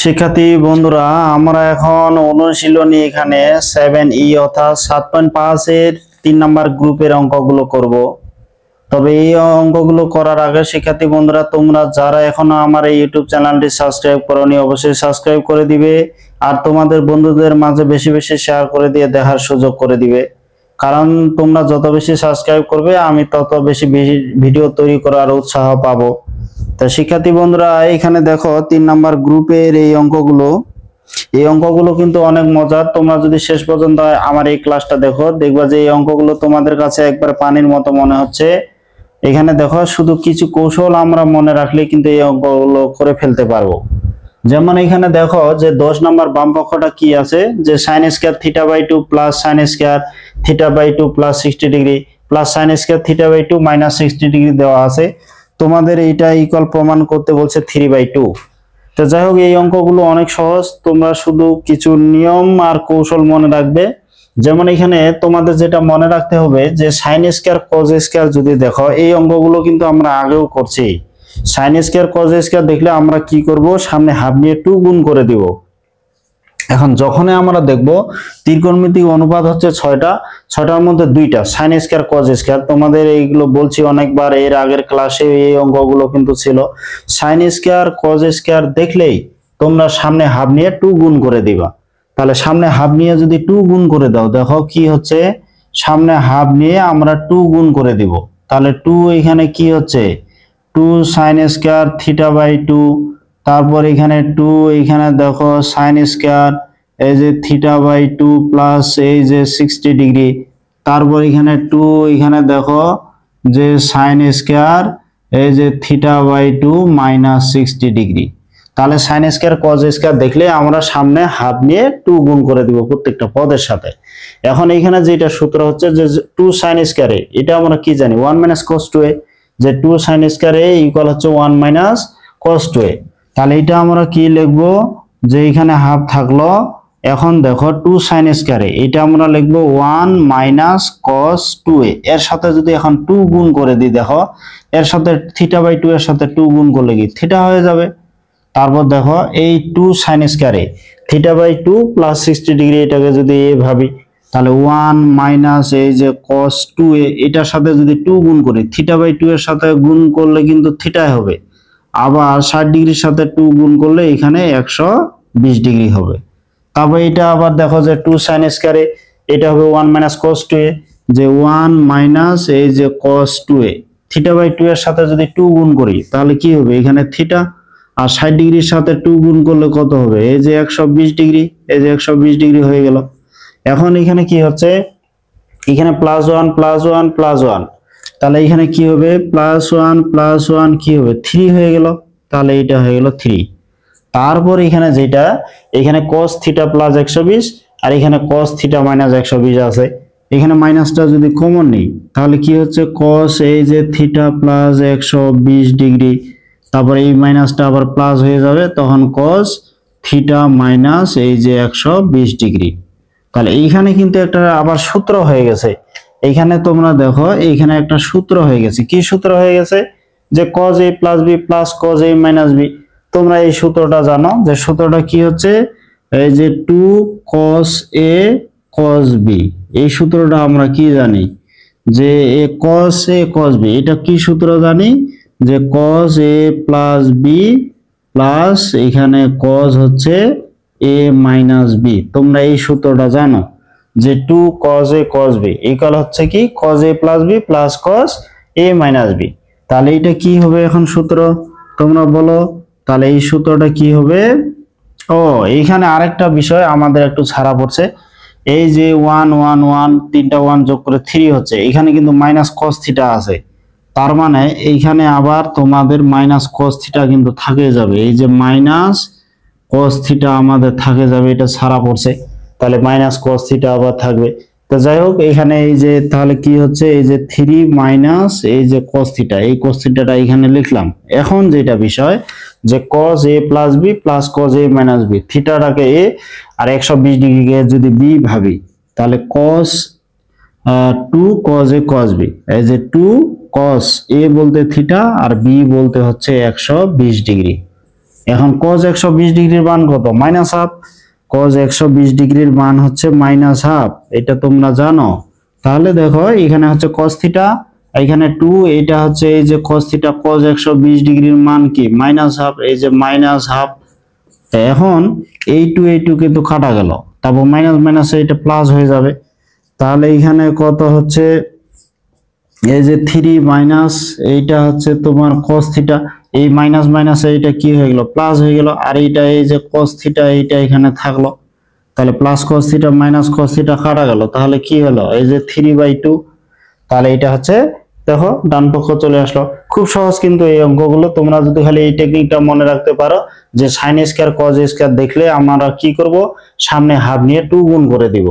শিক্ষার্থী বন্ধুরা, আমরা এখন অনুশীলনী এখানে 7E অর্থাৎ 7.5 এর 3 নাম্বার গ্রুপের অঙ্কগুলো করব। তবে এই অঙ্কগুলো করার আগে শিক্ষার্থী বন্ধুরা, তোমরা যারা এখনো আমার এই ইউটিউব চ্যানেলটি সাবস্ক্রাইব করোনি অবশ্যই সাবস্ক্রাইব করে দিবে, আর তোমাদের বন্ধুদের মাঝে বেশি বেশি শেয়ার করে দিয়ে দেখার সুযোগ করে দিবে। কারণ তোমরা যত বেশি সাবস্ক্রাইব করবে আমি তত বেশি ভিডিও তৈরি করার উৎসাহ পাবো। তা শিক্ষার্থী বন্ধুরা, এখানে দেখো 3 নাম্বার গ্রুপের এই অঙ্কগুলো কিন্তু অনেক মজার। তোমরা যদি শেষ পর্যন্ত আমার এই ক্লাসটা দেখো, দেখবা যে এই অঙ্কগুলো তোমাদের কাছে একবার পানির মতো মনে হচ্ছে। এখানে দেখো শুধু কিছু কৌশল আমরা মনে রাখলে কিন্তু এই অঙ্কগুলো করে ফেলতে পারবো। যেমন এখানে দেখো যে 10 নাম্বার বাম পক্ষটা কি আছে, যে sin square θ/2 plus sin square θ/2 plus 60 degree plus sin square θ/2 minus 60 degree দেওয়া আছে। তোমাদের এইটা ইকুয়াল প্রমাণ করতে বলছে 3/2। তো যাই হোক, এই অঙ্কগুলো অনেক সহজ, তোমরা শুধু কিছু নিয়ম আর কৌশল মনে রাখবে। যেমন এখানে তোমাদের যেটা মনে রাখতে হবে যে sin স্কয়ার cos স্কয়ার যদি দেখো, এই অঙ্কগুলো কিন্তু আমরা আগেও করছি। sin স্কয়ার cos স্কয়ার দেখলে আমরা কি করব, সামনে হাফ নিয়ে 2 গুণ করে দিব। এখন যখন আমরা দেখব ত্রিকোণমিতিক অনুপাত হচ্ছে 6টার মধ্যে 2টা sin স্কয়ার cos স্কয়ার, তোমাদের এইগুলো বলছি অনেকবার, এর আগের ক্লাসে এই অঙ্কগুলো কিন্তু ছিল। sin স্কয়ার cos স্কয়ার দেখলেই তোমরা সামনে হাফ নিয়ে 2 গুণ করে দিবা। তাহলে সামনে হাফ নিয়ে যদি 2 গুণ করে দাও, দেখো কি হচ্ছে, সামনে হাফ নিয়ে আমরা 2 গুণ করে দিব। তাহলে 2 এখানে কি হচ্ছে, 2 sin স্কয়ার θ/2, তারপর এখানে 2, এখানে দেখো sin স্কয়ার এই যে θ/2 প্লাস এই যে 60 ডিগ্রি, তারপর এখানে 2, এখানে দেখো যে sin স্কয়ার এই যে θ/2 মাইনাস 60 ডিগ্রি। তাহলে sin স্কয়ার cos স্কয়ার দেখলে আমরা সামনে হাফ নিয়ে 2 গুণ করে দিব প্রত্যেকটা পদের সাথে। এখন এখানে যেটা সূত্র হচ্ছে যে 2 sin স্কয়ার, এটা আমরা কি জানি 1 - cos 2a, যে 2 sin স্কয়ার ইকুয়াল হচ্ছে 1 - cos 2a। তাহলে এটা আমরা কি লিখবো, যে এখানে হাফ থাকলো, এখন দেখো 2 sin স্কয়ার এটা আমরা লিখবো 1 - cos 2a, এর সাথে যদি এখন 2 গুণ করে দিই, দেখো এর সাথে θ/2 এর সাথে 2 গুণ করলে কি থিটা হয়ে যাবে। তারপর দেখো এই 2 sin স্কয়ার θ/2 প্লাস 60 ডিগ্রি, এটাকে যদি এ ভাবি, তাহলে 1 মাইনাস এই যে cos 2a, এটার সাথে যদি 2 গুণ করি, θ/2 এর সাথে গুণ করলে কিন্তু থিটা হবে। আবার 60 ডিগ্রির সাথে 2 গুণ করলে এখানে 120 ডিগ্রি হবে। তারপর এটা আবার দেখো যে 2 sin স্কয়ার এটা হবে 1 - cos 2a, যে 1 মাইনাস এই যে cos 2a, θ/2 এর সাথে যদি 2 গুণ করি তাহলে কি হবে, এখানে থিটা, আর 60 ডিগ্রির সাথে 2 গুণ করলে কত হবে, এই যে 120 ডিগ্রি, এই যে 120 ডিগ্রি হয়ে গেল। এখন এখানে কি হচ্ছে, এখানে +1 +1 +1, তাহলে এখানে কি হবে, +1 +1 কি হবে 3 হয়ে গেল। তাহলে এটা হয়ে গেল 3। তারপর এখানে যেটা, এখানে cos θ প্লাস 120 আর এখানে cos θ মাইনাস 120 আছে, এখানে মাইনাসটা যদি কমন নেই তাহলে কি হচ্ছে, cos এই যে θ প্লাস 120 ডিগ্রি, তারপর এই মাইনাসটা আবার প্লাস হয়ে যাবে, তখন cos θ মাইনাস এই যে 120 ডিগ্রি। তাহলে এইখানে কিন্তু একটা আবার সূত্র হয়ে গেছে। এইখানে তোমরা দেখো এইখানে একটা সূত্র হয়ে গেছে। কি সূত্র হয়ে গেছে, যে cos a plus b plus cos a minus b। তোমরা এই সূত্রটা জানো, যে সূত্রটা কি হচ্ছে, এই যে 2 cos a cos b, এই সূত্রটা আমরা কি জানি, যে cos a cos b, এটা কি সূত্র জানি, যে cos a plus b plus এখানে cos হচ্ছে a মাইনাস b। তোমরা এই সূত্রটা জানো, যে 2 cos a cos b equal হচ্ছে কি cos a plus b plus cos a minus b। তাহলে এটা কি হবে এখন সূত্র, তোমরা বলো। তাহলে এই সূত্রটা কি হবে, ও এইখানে আরেকটা বিষয় আমাদের একটু ছাড়া পড়ছে, এই যে 1 1 1 তিনটা 1 যোগ করে 3 হচ্ছে, এখানে কিন্তু মাইনাস cos θ আছে। তার মানে এইখানে আবার তোমাদের মাইনাস cos θ কিন্তু থাকে যাবে, এই যে মাইনাস cos θ আমাদের থাকে যাবে, এটা ছাড়া পড়ছে। তাহলে মাইনাস cos θ আবার থাকবে। তো যাই হোক, এখানে এই যে তাহলে কি হচ্ছে, এই যে 3 মাইনাস এই যে cos θ, এই cos θটা এখানে লিখলাম। এখন যেটা বিষয়, যে cos a plus b plus cos a minus b, থিটাটাকে a আর 120 ডিগ্রিকে যদি b ভাবি, তাহলে cos 2 cos a cos b, এই যে 2 cos a বলতে থিটা আর b বলতে হচ্ছে 120 ডিগ্রি। এখন cos 120 ডিগ্রির মান কত? Minus half. cos 120 ডিগ্রির মান হচ্ছে মাইনাস হাফ, এটা তোমরা জানো। তাহলে দেখো এখানে হচ্ছে cos থিটা, এখানে 2, এটা হচ্ছে এই যে cos থিটা, cos 120 ডিগ্রির মান কি? মাইনাস হাফ, এই যে মাইনাস হাফ। এখন এই টু কিন্তু কাটা গেল, তারপর মাইনাস মাইনাস এটা প্লাস হয়ে যাবে। তাহলে এখানে কত হচ্ছে? এই যে 3 মাইনাস এইটা হচ্ছে তোমার cos থিটা, এই মাইনাস মাইনাস এইটা কি হয়ে গেল? প্লাস হয়ে গেল। আর এইটা এই যে cos থিটা, এইটা এখানে থাকলো, তাহলে plus cos theta minus cos theta কাটা গেল। তাহলে কি হলো? এই যে 3/2। তাহলে এটা হচ্ছে, দেখো ডান পক্ষ চলে আসলো। খুব সহজ কিন্তু এই অঙ্কগুলো, তোমরা যদি খালি এই টেকনিকটা মনে রাখতে পারো যে sin স্কয়ার cos স্কয়ার দেখলে আমরা কি করব? সামনে হাফ নিয়ে 2 গুণ করে দিব।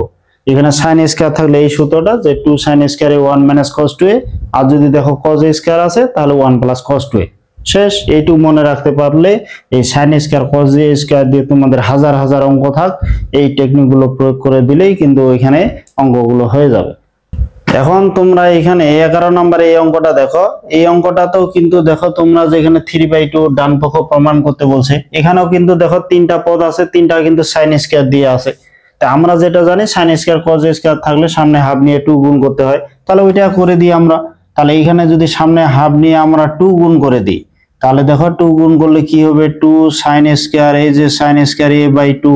এখানে sin স্কয়ার থাকলে এই সূত্রটা যে 2 sin স্কয়ার 1 - cos 2a, আর যদি দেখো cos স্কয়ার আছে তাহলে 1 + cos 2a। শেষ। এইটুকু মনে রাখতে পারলে এই sin স্কয়ার cos স্কয়ার দিয়ে তোমাদের হাজার হাজার অঙ্ক থাক, এই টেকনিকগুলো প্রয়োগ করে দিলেই কিন্তু ওইখানে অঙ্কগুলো হয়ে যাবে। এখন তোমরা এখানে 11 নম্বরে এই অঙ্কটা দেখো। এই অঙ্কটাতেও কিন্তু দেখো তোমরা যেখানে 3/2 ডান পক্ষ প্রমাণ করতে বলছে, এখানেও কিন্তু দেখো তিনটা পদ আছে, তিনটা কিন্তু sin স্কয়ার দিয়ে আছে। তা আমরা যেটা জানি sin স্কয়ার cos স্কয়ার থাকলে সামনে হাফ নিয়ে 2 গুণ করতে হয়, তাহলে ওইটা করে দিই আমরা। তাহলে এখানে যদি সামনে হাফ নিয়ে আমরা 2 গুণ করে দিই, তাহলে দেখো 2 গুণ করলে কি হবে? 2 sin স্কয়ার, এই যে sin স্কয়ার a/2,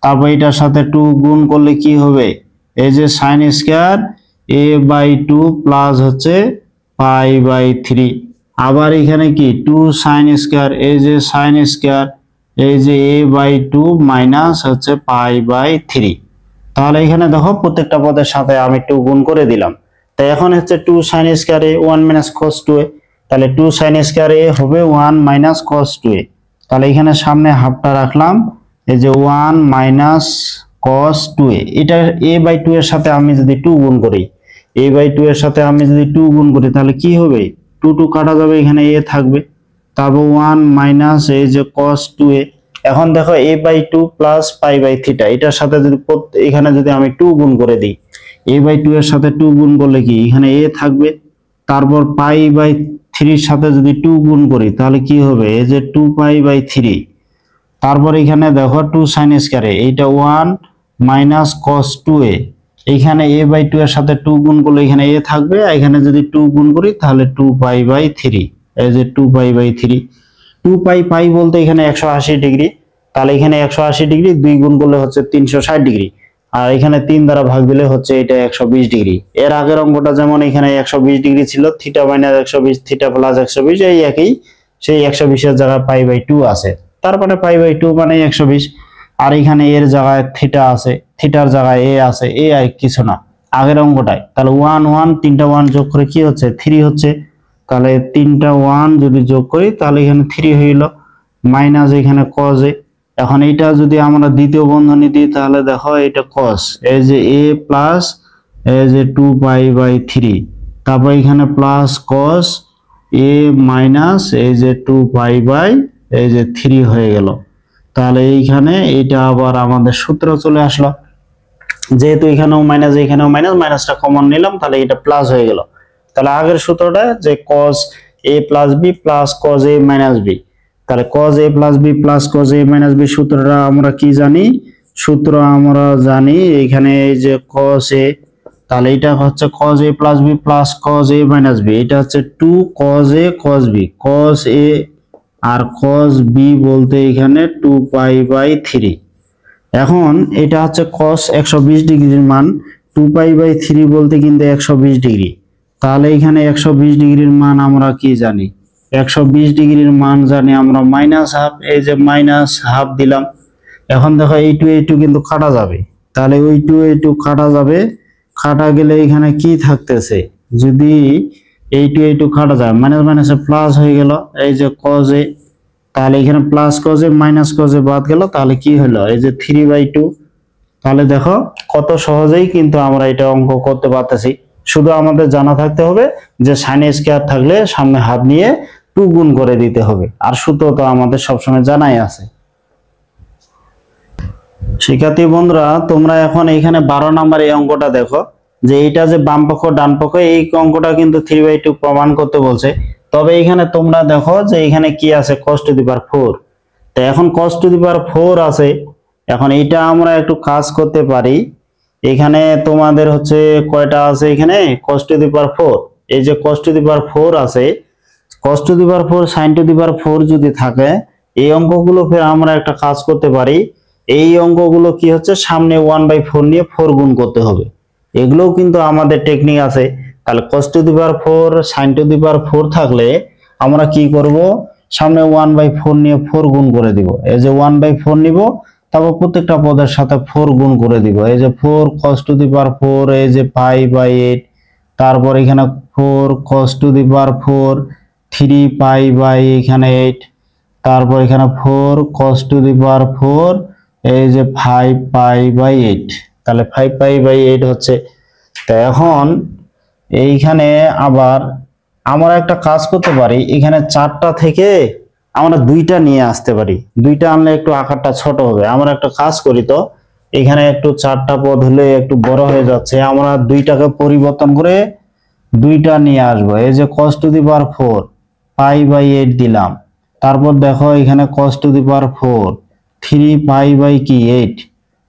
তারপর এটার সাথে 2 গুণ করলে কি হবে? এই যে sin স্কয়ার a/2 প্লাস হচ্ছে π/3। আবার এখানে কি 2 sin স্কয়ার, এই যে sin স্কয়ার, এই যে a/2 মাইনাস হচ্ছে π/3। তাহলে এখানে দেখো প্রত্যেকটা পদের সাথে আমি 2 গুণ করে দিলাম। তাই এখন হচ্ছে 2 sin square a 1 - cos 2a, তাহলে 2 sin স্কয়ার a হবে 1 - cos 2a। তাহলে এখানে সামনে হাফটা রাখলাম, এই যে 1 - cos 2a। এটা a/2 এর সাথে আমি যদি 2 গুণ করি, a/2 এর সাথে আমি যদি 2 গুণ করি তাহলে কি হবে? 2 কাটা যাবে, এখানে a থাকবে, তারপর 1 - এই যে cos 2a। এখন দেখো a/2 প্লাস π/θ, এটার সাথে যদি এখানে যদি আমি 2 গুণ করে দিই, a/2 এর সাথে 2 গুণ করলে কি এখানে a থাকবে, তারপর π/3 এর সাথে যদি 2 গুণ করি তাহলে কি হবে? এই যে 2π/3। তারপর এখানে দেখো 2 sin স্কয়ার a, এইটা 1 - cos 2a, এইখানে a/2 এর সাথে 2 গুণ করলে এখানে a থাকবে, আর এখানে যদি 2 গুণ করি তাহলে 2π/3। এই যে 2π/3, 2π বলতে এখানে 180 ডিগ্রি, তাহলে এখানে 180 ডিগ্রি 2 গুণ করলে হচ্ছে 360 ডিগ্রি, আর এখানে 3 দ্বারা ভাগ দিলে হচ্ছে এটা 120 ডিগ্রি। এর আগের অঙ্কটা যেমন এখানে 120 ডিগ্রি ছিল, থিটা মাইনাস 120, থিটা প্লাস 120, এই একই, সেই 120 এর জায়গায় π/2 আছে, তার মানে π/2 মানে 120। আর এখানে এর জায়গায় থিটা আছে, থিটার জায়গায় এ আছে, এ আর কিছু না, আগের অঙ্কটায়। তাহলে 1 1 তিনটা 1 যোগ করে কি হচ্ছে? 3 হচ্ছে। তাহলে তিনটা 1 যদি যোগ করি তাহলে এখানে 3 হইল, মাইনাস এখানে cos a। এখন এইটা যদি আমরা দ্বিতীয় বন্ধনী দিই তাহলে দেখো এটা cos, এই যে a প্লাস এই যে 2π/3, তারপর এখানে প্লাস cos a মাইনাস এই যে 2π/3 হয়ে গেল। তাহলে এইখানে এটা আবার আমাদের সূত্র চলে আসলো, যেহেতু এখানেও মাইনাস এখানেও মাইনাস, মাইনাসটা কমন নিলাম, তাহলে এটা প্লাস হয়ে গেল। তাহলে আগের সূত্রটা যে cos a plus b plus cos a minus b, তাহলে cos a plus b plus cos a minus b সূত্রটা আমরা কি জানি? সূত্র আমরা জানি এখানে এই যে cos a, তাহলে এটা হচ্ছে cos a plus b plus cos a minus b, এটা হচ্ছে 2 cos a cos b, cos a R cos b বলতে এখানে 2π/3। এখন এটা হচ্ছে cos 120 ডিগ্রির মান, 2π/3 বলতে কিন্তু 120 ডিগ্রি। তাহলে এখানে 120 ডিগ্রির মান আমরা কি জানি? 120 ডিগ্রির মান জানি আমরা মাইনাস হাফ, এই যে মাইনাস হাফ দিলাম। এখন দেখো এই টু কিন্তু কাটা যাবে, তাহলে ওই টু কাটা যাবে, কাটা গেলে এখানে কি থাকতেছে? যদি এই টু কাটা যায়, মাইনাস মাইনাসে প্লাস হয়ে গেল, এই যে cos a, তাহলে এখানে plus cos a minus cos a বাদ গেল, তাহলে কি হলো? এই যে 3/2। তাহলে দেখো কত সহজেই কিন্তু আমরা এটা অঙ্ক করতে পারতেছি। শুধু আমাদের জানা থাকতে হবে যে sin স্কয়ার থাকলে সামনে হাফ নিয়ে 2 গুণ করে দিতে হবে, আর সূত্র তো আমাদের সবসময় জানাই আছে। শিক্ষার্থী বন্ধুরা, তোমরা এখন এইখানে 12 নম্বর এই অঙ্কটা দেখো, যে এইটা যে বাম পক্ষ ডান পক্ষ, এই অঙ্কটা কিন্তু 3/2 প্রমাণ করতে বলছে। তবে এখানে তোমরা দেখো যে এখানে কি আছে? cos to the power 4। তো এখন cos টু দি পাওয়ার 4 আছে। এখন এটা আমরা একটু কাজ করতে পারি। এখানে তোমাদের হচ্ছে কয়টা আছে, এখানে cos টু দি পাওয়ার 4, এই যে cos টু দি পাওয়ার 4 আছে, cos to the power 4 sin to the power 4 যদি থাকে, এই অঙ্কগুলো ফের আমরা একটা কাজ করতে পারি। এই অঙ্কগুলো কি হচ্ছে, সামনে 1/4 নিয়ে 4 গুণ করতে হবে। এগুলোও কিন্তু আমাদের টেকনিক আছে। তাহলে cos to the power 4 sin to the power 4 থাকলে আমরা কি করব, সামনে 1/4 নিয়ে 4 গুণ করে দিব। এই যে 1/4 নিব, তারপর প্রত্যেকটা পদের সাথে 4 গুণ করে দিব। এই যে 4 cos টু দি পাওয়ার 4, এই যে 5/8, তারপর এখানে 4 cos টু দি পাওয়ার 4 3 পাই এখানে 8, তারপর এখানে 4 cos টু দি পাওয়ার 4, এই যে 5 পাই/8, তাহলে 5 পাই/8 হচ্ছে। তো এখন এইখানে আবার আমরা একটা কাজ করতে পারি, এখানে 4টা থেকে আমরা 2টা নিয়ে আসতে পারি। 2টা আনলে একটু আকারটা ছোট হবে। আমরা একটা কাজ করি তো, এখানে একটু 4টা পদ হলে একটু বড় হয়ে যাচ্ছে, আমরা 2টাকে পরিবর্তন করে 2টা নিয়ে আসবো। এই যে cos টু দি পাওয়ার 4 পাই/8 দিলাম, তারপর দেখো এখানে cos টু দি পাওয়ার 4 3 পাই/8।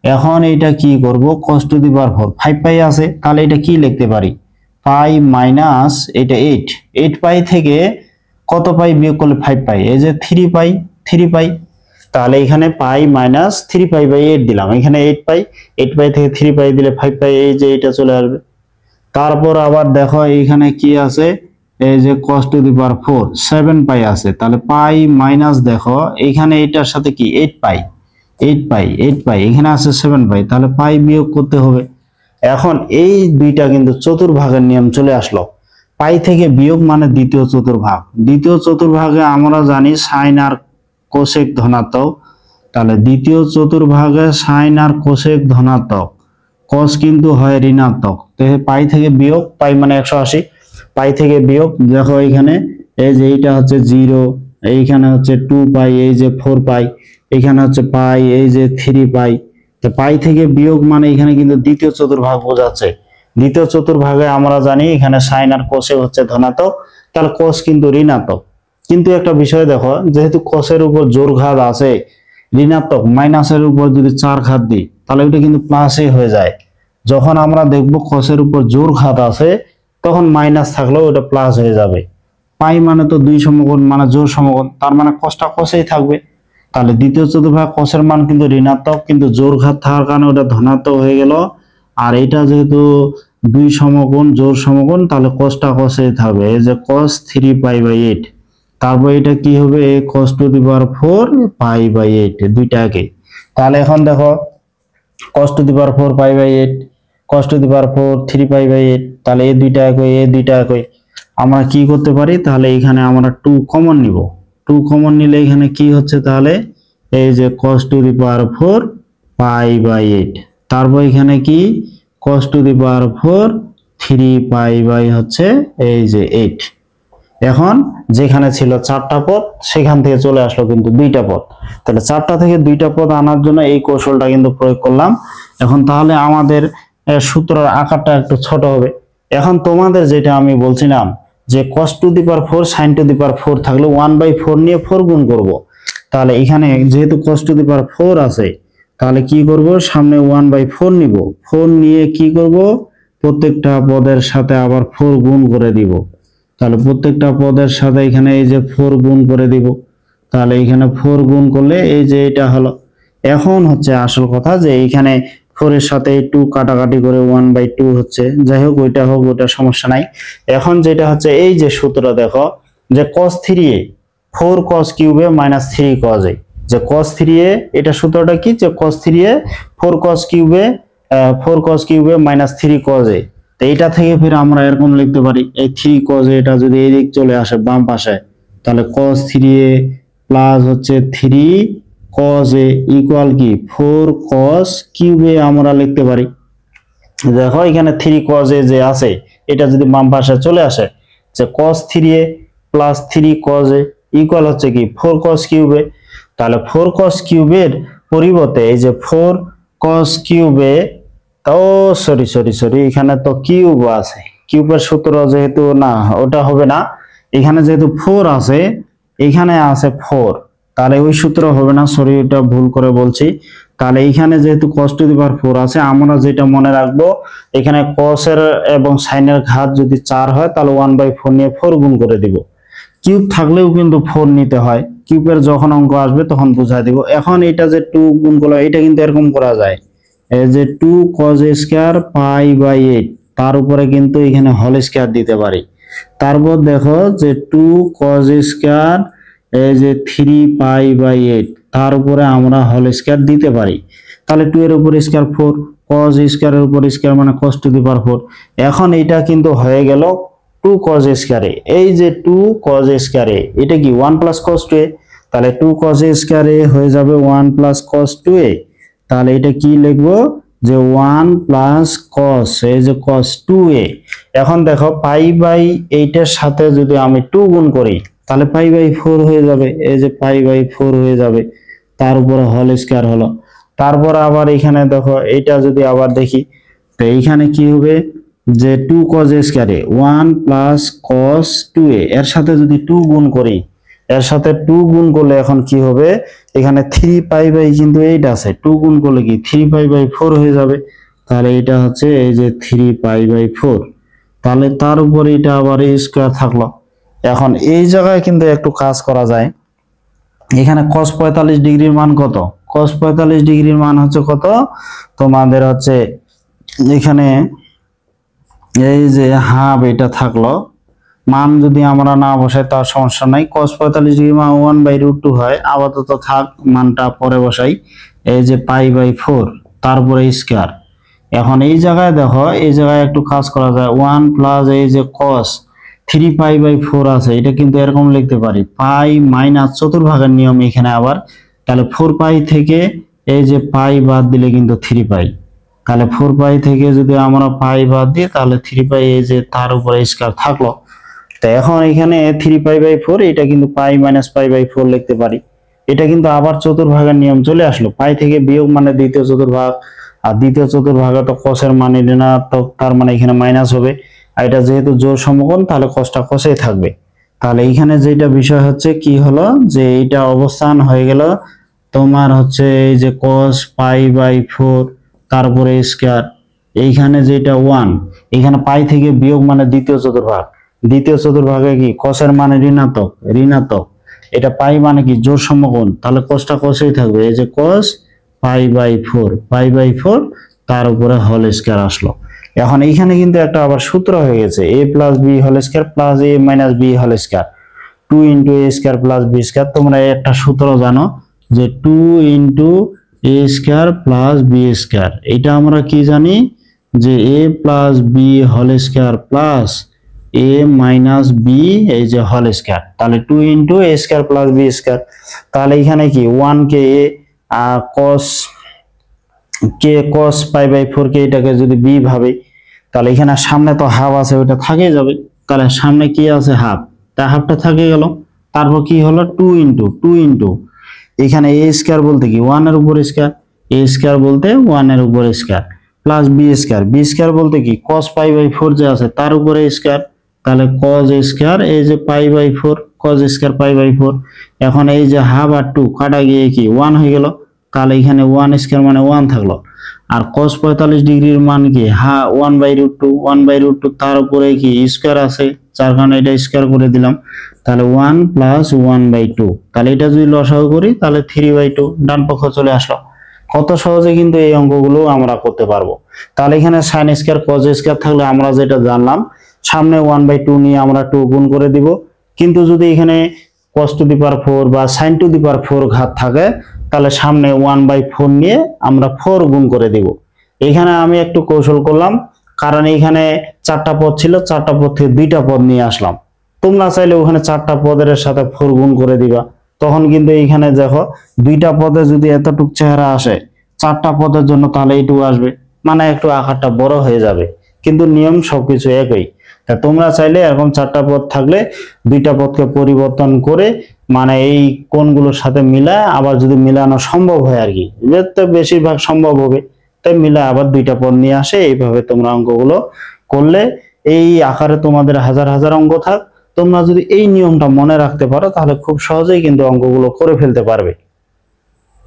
এখন এটা কি করব, cos টু দি পাওয়ার 4 5 পাই আছে, তাহলে এটা কি লিখতে পারি, পাই মাইনাস এটা 8 পাই থেকে কত পাই বিয়োগ করলে 5 পাই, এই যে 3 পাই। তাহলে এখানে পাই মাইনাস 3 পাই/8 দিলাম, এখানে 8 পাই থেকে 3 পাই দিলে 5 পাই, এই যে এটা চলে আসবে। তারপর আবার দেখো এইখানে কি আছে, এই যে cos টু দি পাওয়ার 4 7 পাই আছে, তাহলে পাই মাইনাস দেখো এখানে এটার সাথে কি 8 পাই, এখানে আছে 7 পাই, তাহলে পাই বিয়োগ করতে হবে। এখন এই দুইটা কিন্তু চতুর্ভাগের নিয়ম চলে আসলো। পাই থেকে বিয়োগ মানে দ্বিতীয় চতুর্ভাগ। দ্বিতীয় চতুর্ভাগে আমরা জানি সাইন আর কোসেক ধনাত্মক, তাহলে দ্বিতীয় চতুর্ভাগে সাইন আর কোসেক ধনাত্মক, cos কিন্তু হয় ঋণাত্মক। তো পাই থেকে বিয়োগ, পাই মানে 180, পাই থেকে বিয়োগ দেখো এখানে এই যে এইটা হচ্ছে 0, এইখানে হচ্ছে 2 পাই, এই যে 4 পাই, এখানে হচ্ছে পাই, এই যে 3 পাই। তো পাই থেকে বিয়োগ মানে এখানে কিন্তু দ্বিতীয় চতুর্ভাগ বোঝাচ্ছে। দ্বিতীয় চতুর্ভাগে আমরা জানি এখানে সাইন আর কোসে হচ্ছে ধনাত্মক, তাহলে cos কিন্তু ঋণাত্মক। কিন্তু একটা বিষয় দেখো, যেহেতু cos-এর উপর জোর ঘাত আছে, ঋণাত্মক মাইনাসের উপর যদি 4 ঘাত দিই তাহলে ওটা কিন্তু প্লাসে হয়ে যায়। যখন আমরা দেখব cos-এর উপর জোর ঘাত আছে, তখন মাইনাস থাকলেও ওটা প্লাস হয়ে যাবে। পাই মানে তো 2 সমকোণ মানে জোর সমকোণ, তার মানে cos-টা cos-এই থাকবে। তাহলে দ্বিতীয় চতুর্ভাগ cos-এর মান কিন্তু ঋণাত্মক, কিন্তু জোর ঘাত থাকার কারণে ওটা ধনাত্মক হয়ে গেল। আর এটা যেহেতু 2 সমকোণ জোর সমকোণ, তাহলে cos-টা cos-এই থাকবে। এই যে cos 3 পাই/8, তারপর এটা কি হবে, cos টু দি পাওয়ার 4 পাই/8, দুইটা একই। তাহলে এখন দেখো cos টু দি পাওয়ার 4 পাই/8, cos টু দি পাওয়ার 4 3 পাই/8, তাহলে এই দুইটা একই, এই দুইটা একই। আমরা কি করতে পারি, তাহলে এখানে আমরা 2 কমন নিব। 2 কমন নিলে এখানে কি হচ্ছে, তাহলে এই যে cos টু দি পাওয়ার 4 পাই/8, তারপর এখানে কি cos টু দি পাওয়ার 4 3 পাই/ হচ্ছে এই যে 8। এখন যেখানে ছিল 4টা পদ, সেখান থেকে চলে আসলো কিন্তু 2টা পদ। তাহলে 4টা থেকে 2টা পদ আনার জন্য এই কৌশলটা কিন্তু প্রয়োগ করলাম। এখন তাহলে আমাদের সূত্রের আকারটা একটু ছোট হবে। এখন তোমাদের যেটা আমি বলছিলাম যে cos to the power 4 sin to the power 4 থাকলে 1/4 নিয়ে 4 গুণ করব। তাহলে এখানে যেহেতু cos টু দি পাওয়ার 4 আছে, তাহলে কি করব, সামনে 1/4 নিব। 4 নিয়ে কি করব, প্রত্যেকটা পদের সাথে আবার 4 গুণ করে দিব। তাহলে প্রত্যেকটা পদের সাথে এখানে এই যে 4 গুণ করে দিব। তাহলে এখানে 4 গুণ করলে এই যে এটা হলো। এখন হচ্ছে আসল কথা যে এইখানে 4 এর সাথে 2 কাটাকাটি করে 1/2 হচ্ছে। যাই হোক, ওইটা হোক, ওইটা সমস্যা নাই। এখন যেটা হচ্ছে এই যে সূত্র দেখো, যে cos 3a 4 cos কিউবে মাইনাস 3 cos a, যে cos 3a এটা সূত্রটা কি, যে cos 3a 4 cos কিউবে মাইনাস 3 cos a। তো এইটা থেকে ফির আমরা এরকম লিখতে পারি, এই 3 cos a এটা যদি এদিক চলে আসে বাম পাশে, তাহলে cos 3a প্লাস হচ্ছে 3 cos a ইকুয়াল কি 4 cos কিউবে আমরা লিখতে পারি। দেখো এখানে 3 cos a যে আছে, এটা যদি বাম পাশে চলে আসে, যে cos 3a plus 3 cos a equal হচ্ছে কি 4 cos কিউবে। তাহলে 4 cos কিউবের পরিবর্তে এই যে 4 cos কিউবে, ও সরি এখানে তো কিউব আছে, কিউবের সূত্র যেহেতু না, ওটা হবে না। এখানে যেহেতু 4 আছে, এখানে আছে 4, তাহলে ওই সূত্র হবে না, সরি এটা ভুল করে বলছি। তাহলে এইখানে যেহেতু cos টু দি পাওয়ার 4 আছে, আমরা যেটা মনে রাখবো এখানে cos এর এবং sin এর ঘাত যদি 4 হয় তাহলে 1/4 নিয়ে 4 গুণ করে দিব। কিউব থাকলেও কিন্তু 4 নিতে হয়, কিউবের যখন অঙ্ক আসবে তখন বুঝাই দিব। এখন এটা যে 2 গুণ করলে এটা কিন্তু এরকম করা যায়, এই যে 2 cos স্কয়ার π/8 তার উপরে কিন্তু এখানে হোল স্কয়ার দিতে পারি। তারপর দেখো যে 2 cos স্কয়ার এই যে 3π/8 তার উপরে আমরা হোল স্কয়ার দিতে পারি। তাহলে 2 এর উপর স্কয়ার 4, cos স্কয়ারের উপর স্কয়ার মানে cos টু দি পাওয়ার 4। এখন এটা কিন্তু হয়ে গেল 2 cos স্কয়ারে, এই যে 2 cos স্কয়ারে এটা কি 1 প্লাস cos 2a, তাহলে 2 cos স্কয়ারে হয়ে যাবে 1 প্লাস cos 2a। তাহলে এটা কি লিখবো যে 1 প্লাস cos এই যে cos 2a। এখন দেখো π/8 এর সাথে যদি আমি 2 গুণ করি তাহলে π/4 হয়ে যাবে, এই যে π/4 হয়ে যাবে, তার উপরে হোল স্কয়ার হলো। তারপর আবার এখানে দেখো এটা যদি আবার দেখি তো এইখানে কি হবে যে 2 cos স্কয়ারে 1 প্লাস cos 2a এর সাথে যদি 2 গুণ করি, এর সাথে 2 গুণ করলে এখন কি হবে এখানে 3π/ কিন্তু 8 আছে, 2 গুণ করলে কি 3π/4 হয়ে যাবে। তাহলে এটা হচ্ছে এই যে 3π/4, তাহলে তার উপরে এটা আবার স্কয়ার থাকলো। এখন এই জায়গায় কিন্তু একটু কাজ করা যায়, এখানে cos 45 ডিগ্রির মান কত, cos 45 ডিগ্রির মান হচ্ছে কত তোমাদের হচ্ছে এখানে এই যে হাফ এটা থাকলো, মান যদি আমরা না বসাই তার সমস্যা নাই। cos 45 ডিগ্রি মান 1/√2 হয়, আপাতত থাক, মানটা পরে বসাই। এই যে π/4 তারপরে স্কয়ার। এখন এই জায়গায় দেখো এই জায়গায় একটু কাজ করা যায়, 1 প্লাস এই যে cos 3π/4 আছে, এটা কিন্তু এরকম লিখতে পারি পাই মাইনাস চতুর্ভাগের নিয়ম এখানে আবার। তাহলে 4π থেকে এই যে পাই বাদ দিলে কিন্তু 3π, তাহলে 4π থেকে যদি আমরা পাই বাদ দিই তাহলে 3π এই যে তার উপরে স্কয়ার থাকলো। তো এখন এখানে 3π/4 এটা কিন্তু পাই মাইনাস π/4 লিখতে পারি। এটা কিন্তু আবার চতুর্ভাগের নিয়ম চলে আসলো, পাই থেকে বিয়োগ মানে দ্বিতীয় চতুর্ভাগ, আর দ্বিতীয় চতুর্ভাগে তো cos এর মান ঋণাত্মক, তার মানে এখানে মাইনাস হবে। আর এটা যেহেতু জোড় সমকোণ তাহলে cosটা cosই থাকবে। তাহলে এখানে যেটা বিষয় হচ্ছে কি হলো যে এটা অবস্থান হয়ে গেল তোমার হচ্ছে এই যে cos π/4 তারপরে স্কয়ার, এইখানে যেটা 1, এখানে পাই থেকে বিয়োগ মানে দ্বিতীয় চতুর্ভাগ, দ্বিতীয় চতুর্ভাগে কি cos এর মানে ঋণাত্মক, ঋণাত্মক, এটা পাই মানে কি জোড় সমকোণ, তাহলে cosটা cosই থাকবে। এই যে cos π/4 তার উপরে হোল স্কয়ার আসলো। এখন এইখানে কিন্তু একটা আবার সূত্র হয়ে গেছে, a plus B whole square plus a minus B whole square, 2 into a square plus B square. তোমরা একটা সূত্র জানো যে 2 into a square plus B square, এটা আমরা কি জানি যে a plus B whole square plus a minus B এই যে হোল স্কয়ার। তাহলে 2 into a square plus B square, তাহলে এখানে কি 1 কে cos π/4 কে এটাকে যদি b ভাবে তাহলে এখানে সামনে তো হাফ আছে ওটা থেকে যাবে, তাহলে সামনে কি আছে হাফ, তা হাফটা থেকে গেল। তারপর কি হলো 2 ইন্টু এখানে a স্কয়ার বলতে কি 1 এর উপর স্কয়ার, a স্কয়ার বলতে 1 এর উপর স্কয়ার প্লাস b স্কয়ার বলতে কি cos π/4 যে আছে তার উপরে স্কয়ার, তাহলে cos স্কয়ার এই যে π/4 cos স্কয়ার π/4। এখন এই যে হাফ আর 2 কাটা গিয়ে কি 1 হয়ে গেল, তাহলে এখানে 1 স্কয়ার মানে 1 থাকলো। আর cos 45 ডিগ্রির মান কি 1/√2 তার উপরে কি স্কয়ার আছে, যার কারণে এটা স্কয়ার করে দিলাম। তাহলে 1 প্লাস 1/2, তাহলে এটা যদি লসাগু করি তাহলে 3/2 ডান পক্ষ চলে আসলো। কত সহজে কিন্তু এই অঙ্কগুলো আমরা করতে পারবো। তাহলে এখানে sin স্কয়ার cos স্কয়ার থাকলে আমরা যেটা জানলাম সামনে 1/2 নিয়ে আমরা 2 গুণ করে দিব, কিন্তু যদি এখানে cos টু দি পাওয়ার 4 বা sin টু দি পাওয়ার 4 ঘাত থাকে তাহলে সামনে 1/4 নিয়ে আমরা 4 গুণ করে দিব। এখানে আমি একটু কৌশল করলাম, কারণ এখানে 4টা পদ ছিল, 4টা পদ থেকে 2টা পদ নিয়ে আসলাম। তোমরা চাইলে ওখানে 4টা পদের সাথে 4 গুণ করে দিবা, তখন কিন্তু এইখানে দেখো 2টা পদে যদি এতটুক চেহারা আসে 4টা পদের জন্য তাহলে এইটুকু আসবে, মানে একটু আকারটা বড় হয়ে যাবে, কিন্তু নিয়ম সবকিছু একই। তা তোমরা চাইলে এরকম 4টা পদ থাকলে 2টা পদকে পরিবর্তন করে মানে এই কোণগুলোর সাথে মিলায়, আবার যদি মিলানো সম্ভব হয় আর কি, তো বেশিরভাগ সম্ভব হবে, তাই মিলায় আবার 2টা পদ নিয়ে আসে। এইভাবে তোমরা অঙ্কগুলো করলে এই আকারে তোমাদের হাজার হাজার অঙ্ক থাক, তোমরা যদি এই নিয়মটা মনে রাখতে পারো তাহলে খুব সহজেই কিন্তু অঙ্কগুলো করে ফেলতে পারবে।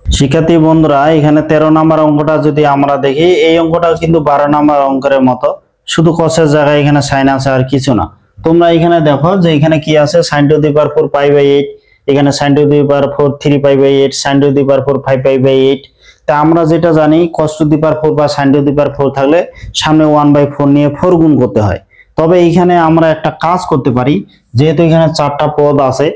শিক্ষার্থী বন্ধুরা, এখানে 13 নম্বর অঙ্কটা যদি আমরা দেখি, এই অঙ্কটা কিন্তু 12 নম্বর অঙ্কের মতো, শুধু কসের জায়গায় এখানে সাইন আছে আর কিছু না। তোমরা এখানে দেখো যে এখানে কি আছে, sin to the power 4 pi by 8, এখানে sin to the power 4 3 pi by 8, sin to the power 4 5 pi by 8। তা আমরা যেটা জানি cos টু দি পাওয়ার 4 বা sin টু দি পাওয়ার 4 থাকলে সামনে 1/4 নিয়ে 4 গুণ করতে হয়। তবে এখানে আমরা একটা কাজ করতে পারি, যেহেতু এখানে 4টা পদ আছে,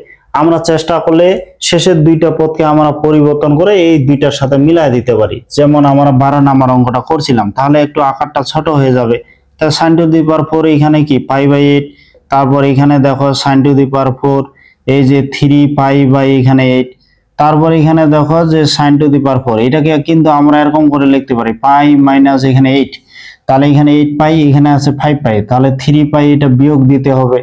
আমরা চেষ্টা করলে শেষের 2টা পদকে আমরা পরিবর্তন করে এই 2টার সাথে মিলাই দিতে পারি। যেমন আমরা 12 নাম্বার অঙ্কটা করছিলাম, তাহলে একটু আকারটা ছোট হয়ে যাবে। তা sin টু দি পাওয়ার 4 এখানে কি পাই বাই 8, তারপর এখানে দেখো sin টু দি পাওয়ার 4 এই যে 3 পাই বাই এখানে 8, তারপর এখানে দেখো যে sin টু দি পাওয়ার 4, এটাকে কিন্তু আমরা এরকম করে লিখতে পারি পাই মাইনাস এখানে 8, তাহলে এখানে 8 পাই, এখানে আছে 5 পাই, তাহলে 3 পাই এটা বিয়োগ দিতে হবে।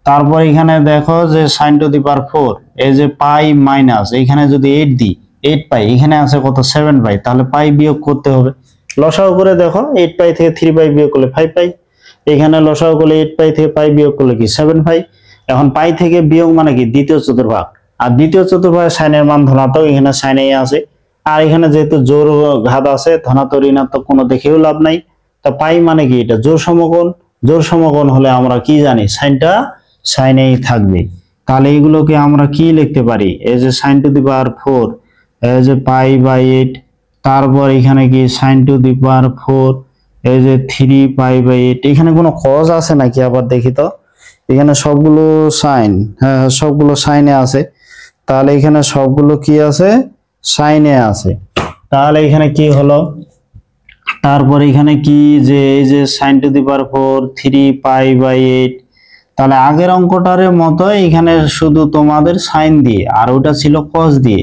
তারপর এখানে দেখো যে sin টু দি পাওয়ার 4 এই যে পাই মাইনাস এখানে যদি 8 দিই 8 পাই, এখানে আছে কত 7 পাই, তাহলে পাই বিয়োগ করতে হবে। লসাগু করে দেখো 8 পাই থেকে 3 পাই বিয়োগ করলে 5 পাই, এখানে লসাগু করলে 8 পাই থেকে পাই বিয়োগ করলে কি 7 পাই। এখন পাই থেকে বিয়োগ মানে কি দ্বিতীয় চতুর্ভাগ, আর দ্বিতীয় চতুর্ভাগে সাইনের মান ধনাত্মক, এখানে সাইন এ আছে, আর এখানে যেহেতু জোর ঘাত আছে ধনাত্মক ঋণাত্মক কোনো দেখেও লাভ নাই। তা পাই মানে কি এটা জোর সমকোণ, জোর সমকোণ হলে আমরা কি জানি সাইনটা সাইন এই থাকবে। তাহলে এইগুলোকে আমরা কি লিখতে পারি, এই যে sin টু দি পাওয়ার 4 এই যে পাই বাই 8, তারপর এখানে কি sin টু দি পাওয়ার 4 এই যে 3 পাই বাই 8। এখানে কোনো cos আছে নাকি আবার দেখি তো, এখানে সবগুলো সাইন, হ্যাঁ সবগুলো সাইনে আছে, তাহলে এখানে সবগুলো কি আছে সাইনে আছে। তাহলে এখানে কি হলো, তারপর এখানে কি যে এই যে sin to the power 4 3 pi by 8, তাহলে আগের অঙ্কটার মতো এখানে শুধু তোমাদের সাইন দিয়ে আর ওটা ছিল cos দিয়ে,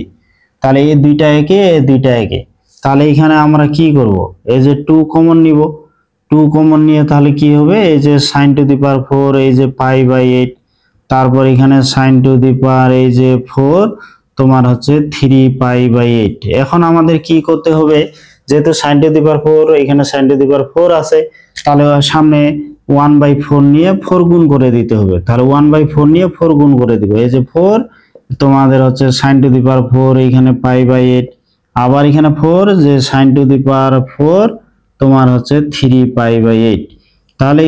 তাহলে এই দুইটা একে এই দুইটা একে। তাহলে এখানে আমরা কি করব, এই যে 2 কমন নিব, 2 কমন নিয়ে তাহলে কি হবে, এই যে sin টু দি পাওয়ার 4 এই যে পাই বাই 8, তারপর এখানে sin টু দি পাওয়ার এই যে 4 তোমার হচ্ছে 3 পাই বাই 8। এখন আমাদের কি করতে হবে, যেহেতু sin টু দি পাওয়ার 4 এখানে sin টু দি পাওয়ার 4 আছে, তাহলে সামনে 1/4 নিয়ে 4 গুণ করে দিতে হবে। তাহলে 1/4 নিয়ে 4 গুণ করে দিব, এই যে 4 তোমাদের হচ্ছে sin টু দি পাওয়ার 4 এখানে পাই বাই 8, আবার এখানে 4 যে sin টু দি পাওয়ার 4 তোমার হচ্ছে 3 পাই বাই 8। তাহলে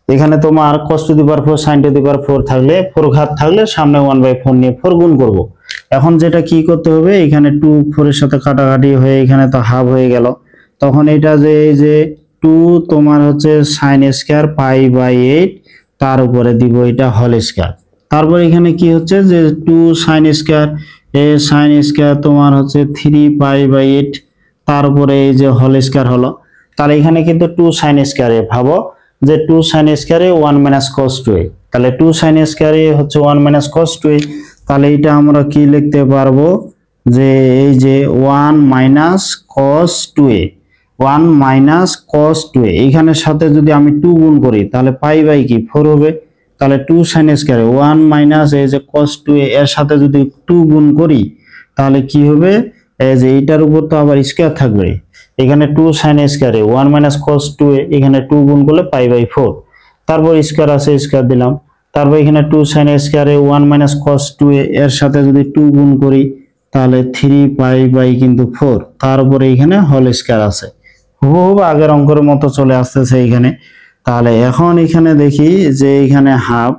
এখানে তোমার cos to the power 4 sin to the power 4 থাকলে 4 ঘাত থাকলে সামনে 1/4 নিয়ে 4 গুণ করব। এখন যেটা কি করতে হবে, এখানে 2 4 এর সাথে কাটাকাটি হয়ে এখানে তো হাফ হয়ে গেল, তখন এটা যে এই যে 2 তোমার হচ্ছে sin স্কয়ার পাই বাই 8 তার উপরে দিব এটা হোল স্কয়ার। তারপর এখানে কি হচ্ছে যে 2 sin স্কয়ার এই sin স্কয়ার তোমার হচ্ছে 3 পাই বাই 8 তার উপরে এই যে হোল স্কয়ার হলো। তাহলে এখানে কিন্তু 2 sin স্কয়ারে ভাবো যে 2 sin স্কয়ারে 1 মাইনাস cos 2a, তাহলে 2 sin স্কয়ারে হচ্ছে 1 মাইনাস cos 2a। তাহলে এটা আমরা কি লিখতে পারবো যে এই যে 1 minus cos 2a, 1 minus cos 2a, এইখানের সাথে যদি আমি 2 গুণ করি তাহলে পাই বাই কি 4 হবে। তাহলে 2 sin স্কয়ারে 1 মাইনাস এই যে cos 2a এর সাথে যদি 2 গুণ করি তাহলে কি হবে, এই যে এইটার উপর তো আবার স্কয়ার থাকবে, এখানে 2 sin স্কয়ারে 1 মাইনাস cos 2a এখানে 2 গুণ করলে পাই বাই 4, তারপর স্কয়ার আছে স্কয়ার দিলাম, তারপর এখানে 2 sin স্কয়ারে 1 মাইনাস cos 2a এর সাথে যদি 2 গুণ করি তাহলে 3 পাই বাই কিন্তু 4, তারপরে এখানে হোল স্কয়ার আছে, খুব আগের অঙ্কের মতো চলে আসতেছে এখানে। তাহলে এখন এখানে দেখি যে এখানে হাফ,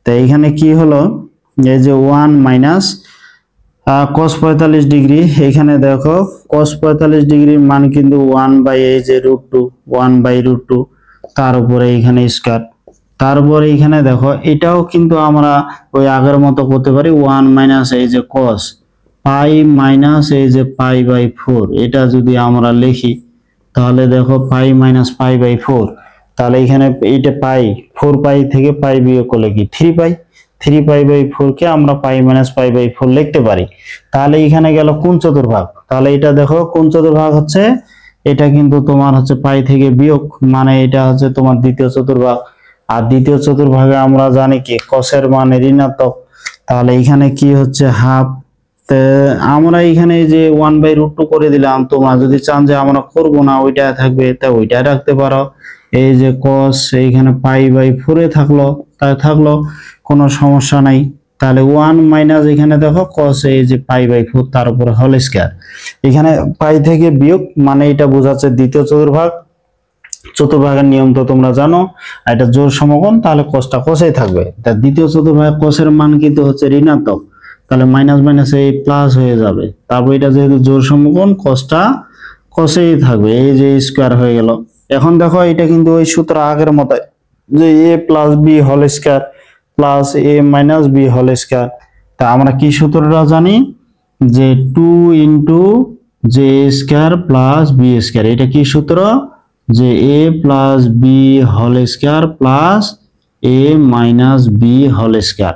তো এখানে কি হলো এই যে 1 মাইনাস cos 45 ডিগ্রি, এখানে দেখো cos 45 ডিগ্রির মান কিন্তু 1 বাই এই যে √2 1 বাই √2 তার উপরে এখানে স্কয়ার। তারপরে এখানে দেখো এটাও কিন্তু আমরা ওই আগের মতো করতে পারি 1 মাইনাস এই যে cos পাই মাইনাস এই যে পাই বাই 4, এটা যদি আমরা লিখি তাহলে দেখো পাই মাইনাস পাই বাই 4, তাহলে এখানে এইটা পাই 4 পাই থেকে পাই বিয়োগ করলে কি 3 পাই, 3 পাই বাই 4 কে আমরা পাই মাইনাস পাই বাই 4 লিখতে পারি। তাহলে এখানে গেল কোন চতুর্ভাগ, তাহলে এটা দেখো কোন চতুর্ভাগ হচ্ছে, এটা কিন্তু তোমার হচ্ছে পাই থেকে বিয়োগ, মানে এটা হচ্ছে তোমার দ্বিতীয় চতুর্ভাগ, আর দ্বিতীয় চতুর্ভাগে আমরা জানি কি cos এর মান ঋণাত্মক, তাহলে এখানে কি হচ্ছে হাফ। আমরা এখানে যে 1/√2 করে দিলাম, তোমরা যদি চান যে আমরা করব না ওইটা থাকবে তা ওইটা রাখতে পারো। এই যে cos এইখানে পাই বাই 4 এ থাকলো, তাই থাকলো, কোনো সমস্যা নাই। তাহলে 1 মাইনাস এখানে দেখো cos এই যে পাই বাই 4 তার উপরে হোল স্কয়ার, এখানে পাই থেকে বিয়োগ মানে এটা বোঝাচ্ছে দ্বিতীয় চতুর্ভাগ। চতুর্ভাগের নিয়ম তো তোমরা জানো, এটা জোড় সমকোণ, তাহলে cosটা cosই থাকবে। তা দ্বিতীয় চতুর্ভাগ cos এর মান কিন্তু হচ্ছে ঋণাত্মক, তাহলে মাইনাস মাইনাস এই প্লাস হয়ে যাবে। তারপর এটা যেহেতু জোড় সমকোণ cosটা cosই থাকবে, এই যে স্কয়ার হয়ে গেল। এখন দেখো এটা কিন্তু ওই সূত্র আগের মতো, যে a plus B whole square plus a minus B whole square. তা আমরা কি সূত্রটা জানি, যে 2 into J square plus B square, এটা কি সূত্র, যে a plus B whole square plus a minus B whole square.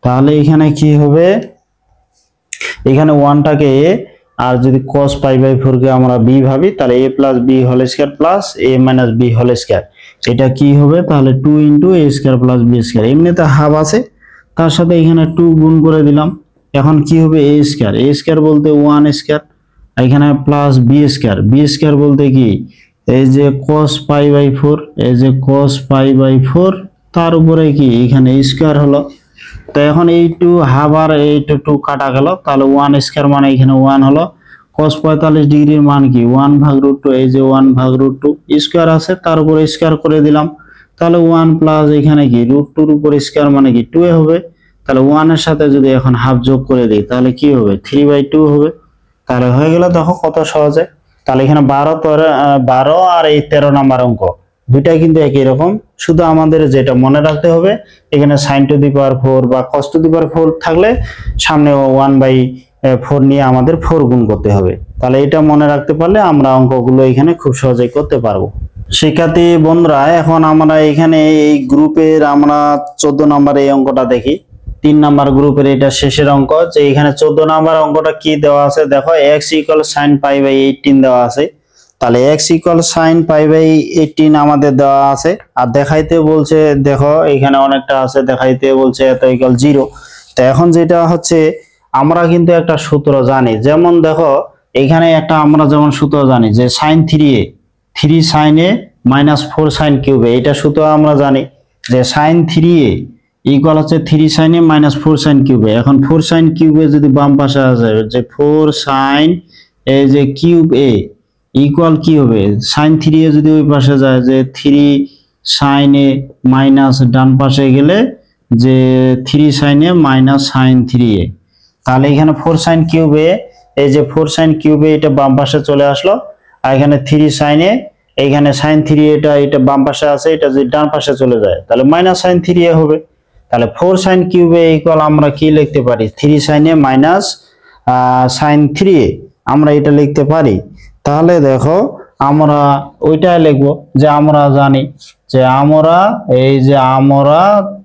তাহলে এখানে কি হবে, এখানে 1টাকে a আর যদি cos পাই বাই 4 কে আমরা b ভাবি, তাহলে a plus B whole square plus a minus B whole square, এটা কি হবে, তাহলে 2 into a square plus b square. এমনিতে হাফ আছে, তার সাথে এখানে 2 গুণ করে দিলাম। এখন কি হবে, a স্কয়ার বলতে 1 স্কয়ার, এখানে প্লাস b স্কয়ার বলতে কি, এই যে cos পাই বাই 4, এই যে cos পাই বাই 4 তার উপরে কি এখানে স্কয়ার হলো। তো এখন এই 2 হাফ আর এই 2 কাটা গেল, তাহলে 1 স্কয়ার মানে এখানে 1 হলো। cos 45 ডিগ্রির মান কি 1 ভাগ √2, এই যে 1 ভাগ √2 স্কয়ার আছে তার উপরে স্কয়ার করে দিলাম, তাহলে 1 প্লাস এখানে কি √2 এর উপর স্কয়ার মানে কি 2 এ হবে। তাহলে 1 এর সাথে যদি এখন হাফ যোগ করে দেই, তাহলে কি হবে 3/2 হবে। তাহলে হয়ে গেল, দেখো কত সহজে। তাহলে এখানে 12 আর এই 13 নাম্বার অঙ্ক দুইটাই কিন্তু একই রকম, শুধু আমাদের যেটা মনে রাখতে হবে, এখানে sin টু দি পাওয়ার 4 বা cos টু দি পাওয়ার 4 থাকলে সামনে 1/4 নিয়ে আমাদের 4 গুণ করতে হবে। তাহলে এটা মনে রাখতে পারলে আমরা অঙ্কগুলো এখানে খুব সহজেই করতে পারবো। শিক্ষার্থী বন্ধুরা, এখন আমরা এখানে এই গ্রুপের আমরা 14 নাম্বার এই অঙ্কটা দেখি। 3 নাম্বার গ্রুপের এটা শেষের অঙ্ক, যে এখানে 14 নাম্বার অঙ্কটা কি দেওয়া আছে দেখো, x = sin পাই বাই 18 দেওয়া আছে। তাহলে x = sin পাই বাই 18 আমাদের দেওয়া আছে, আর দেখাইতে বলছে, দেখো এখানে অনেকটা আছে, দেখাইতে বলছে এত = 0। তো এখন যেটা হচ্ছে, আমরা কিন্তু একটা সূত্র জানি, যেমন দেখো এখানে একটা আমরা যেমন সূত্র জানি যে sin 3a 3 sin a minus 4 sin cube a, এটা সূত্র আমরা জানি যে sin 3a ইকুয়াল হচ্ছে 3 sin a minus 4 sin cube a। এখন 4 sin cube a যদি বাম পাশে আসে, যে 4 sin এই যে কিউব a ইকুয়াল কি হবে, sin 3a যদি ওই পাশে যায়, যে 3 sin a মাইনাস ডান পাশে গেলে যে 3 sin a minus sin 3a, তাহলে এখানে 4 sin cube a, এই যে 4 sin cube a এটা বাম পাশে চলে আসলো, আর এখানে 3 sin a, এইখানে sin 3a এটা বাম পাশে আছে, এটা যদি ডান পাশে চলে যায় তাহলে মাইনাস sin 3a হবে। তাহলে 4 sin cube a ইকুয়াল আমরা কি লিখতে পারি, 3 sin a minus sin 3a, আমরা এটা লিখতে পারি। তাহলে দেখো আমরা ওইটাই লিখবো যে আমরা জানি, যে আমরা এই যে আমরা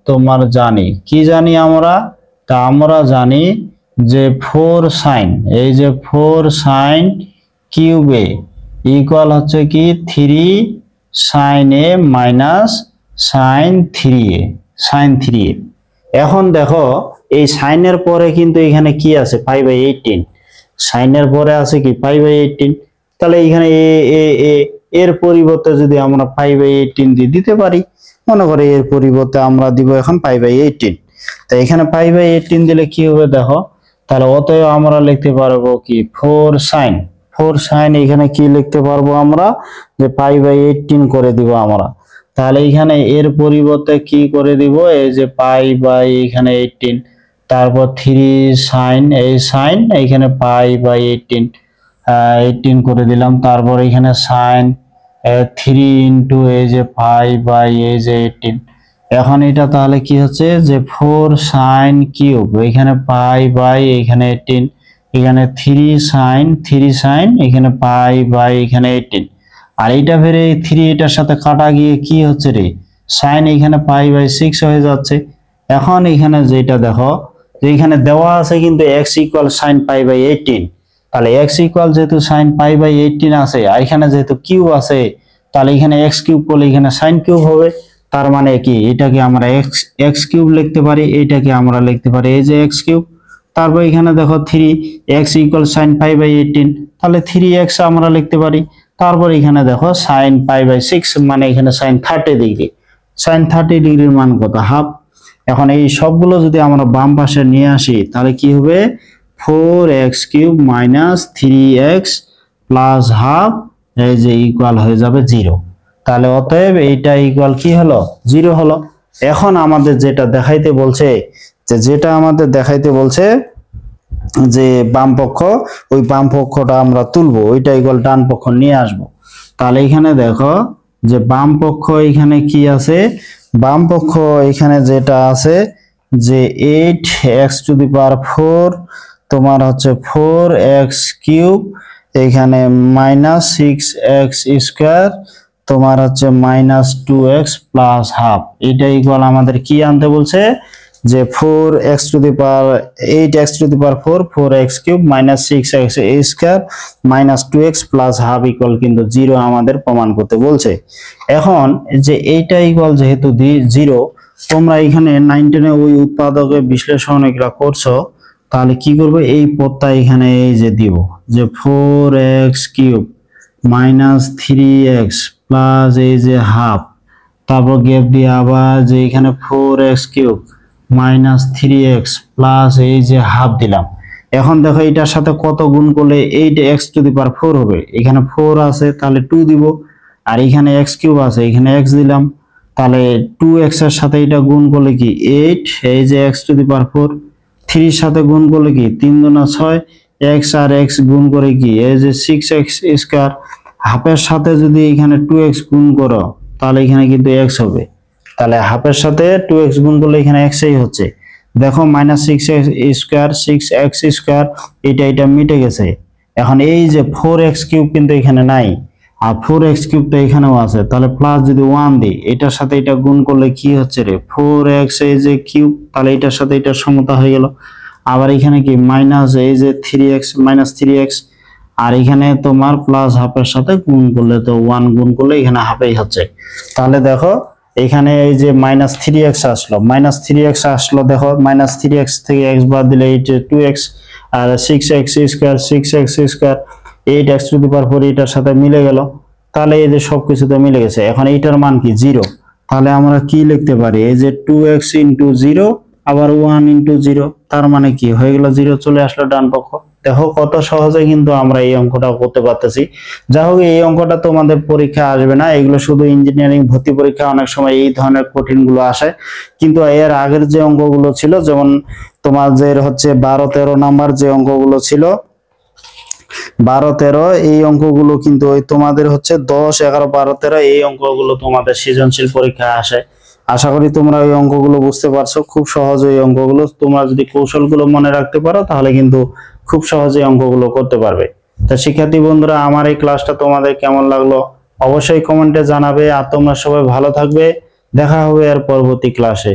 তোমার জানি কি জানি আমরা, তা আমরা জানি যে 4 sin, এই যে 4 sin cube a ইকুয়াল হচ্ছে কি 3 sin a minus sin 3a, sin 3a। এখন দেখো এই sin এর পরে কিন্তু এখানে কি আছে π/18, sin এর পরে আছে কি π/18, তাহলে এখানে এর পরিবর্তে যদি আমরা π/18 দিতে পারি, মনে করে এর পরিবর্তে আমরা দিব এখন π/18। তো এখানে π/18 দিলে কি হবে দেখো, তাহলে অতএব আমরা লিখতে পারবো কি 4 sin এখানে কি লিখতে পারবো আমরা, যে π/18 করে দিব আমরা। তাহলে এখানে এর পরিবর্তে কি করে দিব, এই যে এখানে 18, তারপর 3 sin এই sin এখানে π/18 করে দিলাম, তারপর এখানে sin 3 ইনটু এই যে এই যে 18। এখন এটা তাহলে কি হচ্ছে, যে 4 sin কিউব এখানে এখানে 18, এখানে 3 sin এখানে এখানে 18, আর এইটা ফেরে 3 এটার সাথে কাটা গিয়ে কি হচ্ছে রে, sin এখানে π/6 হয়ে যাচ্ছে। এখন এখানে যেটা দেখো, যে এখানে দেওয়া আছে কিন্তু x = sin π/18, তাহলে x = যেহেতু sin π/18 আছে, আর এখানে যেহেতু কিউব আছে, তাহলে এখানে x কিউব করলে এখানে sin কিউব হবে। তার মানে কি, এটাকে আমরা x কিউব লিখতে পারি, এটাকে আমরা লিখতে পারি এই যে x কিউব। তারপর এখানে দেখো 3 x = sin π/18, তাহলে 3x আমরা লিখতে পারি। তারপর এখানে দেখো sin π/6 মানে এখানে sin 30 ডিগ্রি, sin 30 ডিগ্রির মান কত? হাফ। এখন এই সবগুলো যদি আমরা বাম পাশে নিয়ে আসি তাহলে কি হবে? 4x³ - 3x প্লাস হাফ এই যে ইকুয়াল হয়ে যাবে 0। তাহলে অতএব এইটা ইকুয়াল কি হলো? 0 হলো। এখন আমাদের যেটা দেখাইতে বলছে যে বাম পক্ষ, ওই বাম পক্ষটা আমরা তুলবো, ওইটা ইকুয়াল ডান পক্ষ নিয়ে আসব। তাহলে এখানে দেখো যে বাম পক্ষ এখানে কি আছে? বাম পক্ষ এখানে যেটা আছে যে 8x⁴ তোমার হচ্ছে 4x³ এখানে -6x² তোমার হচ্ছে -2x প্লাস হাফ। এটা ইকুয়াল আমাদের কি আনতে বলছে? যে 8x⁴ 4x³ -6x² -2x plus half equal কিন্তু 0 আমাদের প্রমাণ করতে বলছে। এখন যে এইটা ইকুয়াল যেহেতু 0, তোমরা এখানে 9 10 ওই উৎপাদকে বিশ্লেষণ এগুলা করছো, তাহলে কি করবে? এই পদটা এখানে এই যে দিব যে 4x³ -3x প্লাস এই যে হাফ, তারপর গ্যাপ দিয়ে আবার যে এখানে 4x³ -3x প্লাস এই যে হাফ দিলাম। এখন দেখো এটার সাথে কত গুণ করলে 8x⁴ হবে? এখানে 4 আছে তাহলে 2 দিব, আর এখানে x³ আছে এখানে x দিলাম, তাহলে 2x এর সাথে এটা গুণ করলে কি 8 এই যে x⁴, 3 এর সাথে গুণ করলে কি 3 দুনা 6, x আর x গুণ করে কি এই যে 6x², হাফের সাথে যদি এখানে 2x গুণ করো তাহলে এখানে কিন্তু x হবে। তাহলে হাফের সাথে 2x গুণ করলে এখানে x এই হচ্ছে। দেখো -6x² 6x² এটা মিটে গেছে। এখন এই যে 4x³ কিন্তু এখানে নাই, আর 4x³ তো এখানেও আছে, তাহলে প্লাস যদি 1 দিই এটার সাথে এটা গুণ করলে কি হচ্ছে রে? 4x এই যে কিউব, তাহলে এটার সাথে এটা সমতা হয়ে গেল। আবার এখানে কি মাইনাস এই যে 3x -3x, আর এখানে তোমার প্লাস হাফের সাথে গুণ করলে তো 1 গুণ করলে এখানে হাফেই হচ্ছে। তাহলে দেখো এখানে এই যে -3x আসলো, -3x আসলো, দেখো -3x থেকে x বাদ দিলে এই যে 2x, আর 6x² 8x⁴ এটার সাথে মিলে গেল, তাহলে এই যে সবকিছুতে মিলে গেছে। এখন এইটার মান কি? 0। তাহলে আমরা কি লিখতে পারি? এই যে 2x * 0 আবার 1 * 0, তার মানে কি হয়ে গেল? 0 চলে আসলো ডান পক্ষ। দেখো কত সহজে কিন্তু আমরা এই অঙ্কটা করতে পারতেছি। যাই হোক, এই অঙ্কটা তোমাদের পরীক্ষা আসবে না, এগুলো শুধু ইঞ্জিনিয়ারিং ভর্তি পরীক্ষা অনেক সময় এই ধরনের কঠিন গুলো আসে। কিন্তু এর আগের যে অঙ্কগুলো ছিল, যেমন তোমাদের হচ্ছে 12 13 নাম্বার যে অঙ্কগুলো ছিল, 12 13 এই অঙ্কগুলো কিন্তু ওই তোমাদের হচ্ছে 10 11 12 13 এই অঙ্কগুলো তোমাদের সৃজনশীল পরীক্ষা আসে। আশা করি তোমরা এই অঙ্কগুলো বুঝতে পারছো। খুব সহজ এই অঙ্কগুলো, তোমরা যদি কৌশলগুলো মনে রাখতে পারো তাহলে কিন্তু খুব সহজে অঙ্কগুলো করতে পারবে। তা শিক্ষার্থী বন্ধুরা, আমার এই ক্লাসটা তোমাদের কেমন লাগলো অবশ্যই কমেন্টে জানাবে। আর তোমরা সবাই ভালো থাকবে, দেখা হবে এর পরবর্তী ক্লাসে।